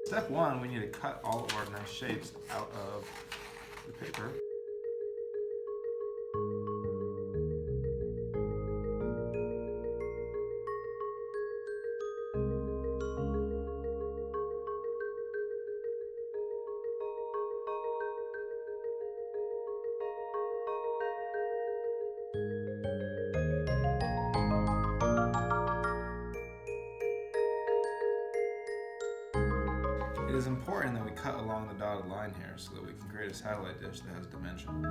Step one, we need to cut all of our nice shapes out of the paper. It is important that we cut along the dotted line here so that we can create a satellite dish that has dimension.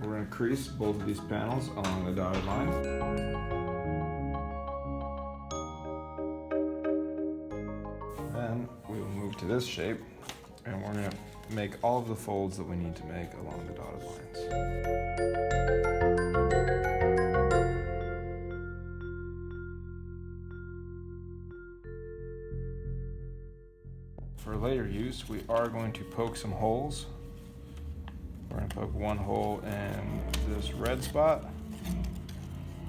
We're going to crease both of these panels along the dotted line. Then we will move to this shape and we're going to make all of the folds that we need to make along the dotted lines. For later use, we are going to poke some holes. We're going to poke one hole in this red spot,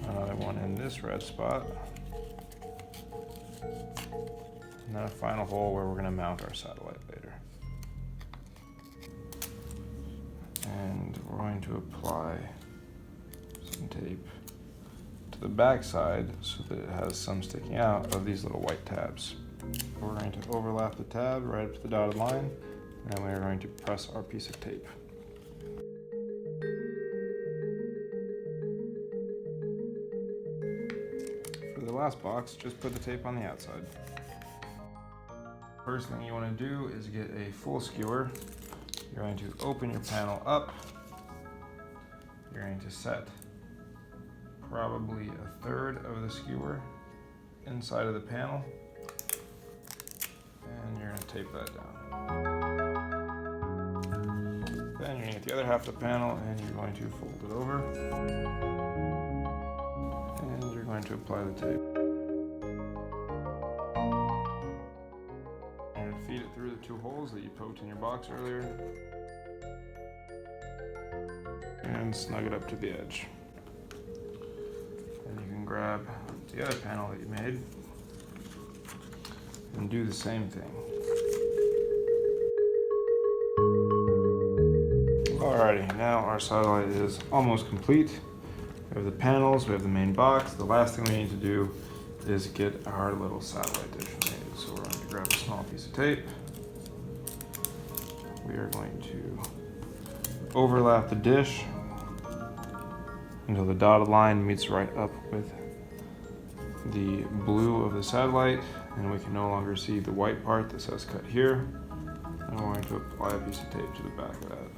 another one in this red spot, and then a final hole where we're going to mount our satellite later. And we're going to apply some tape to the back side so that it has some sticking out of these little white tabs. We're going to overlap the tab right up to the dotted line, and then we are going to press our piece of tape. For the last box, just put the tape on the outside. First thing you want to do is get a full skewer. You're going to open your panel up. You're going to set probably a third of the skewer inside of the panel. And you're going to tape that down. Then you're going to get the other half of the panel and you're going to fold it over. And you're going to apply the tape. You're going to feed it through the two holes that you poked in your box earlier. And snug it up to the edge. And you can grab the other panel that you made and do the same thing. Alrighty, now our satellite is almost complete. We have the panels, we have the main box. The last thing we need to do is get our little satellite dish made. So we're going to grab a small piece of tape. We are going to overlap the dish until the dotted line meets right up with the blue of the satellite, and we can no longer see the white part that says cut here. And we're going to apply a piece of tape to the back of that.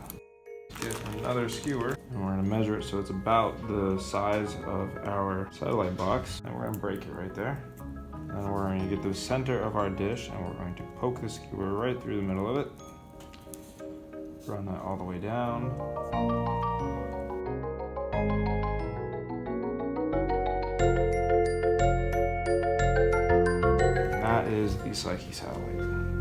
Get another skewer, and we're going to measure it so it's about the size of our satellite box, and we're going to break it right there. And we're going to get the center of our dish, and we're going to poke the skewer right through the middle of it. Run that all the way down. That is the Psyche satellite.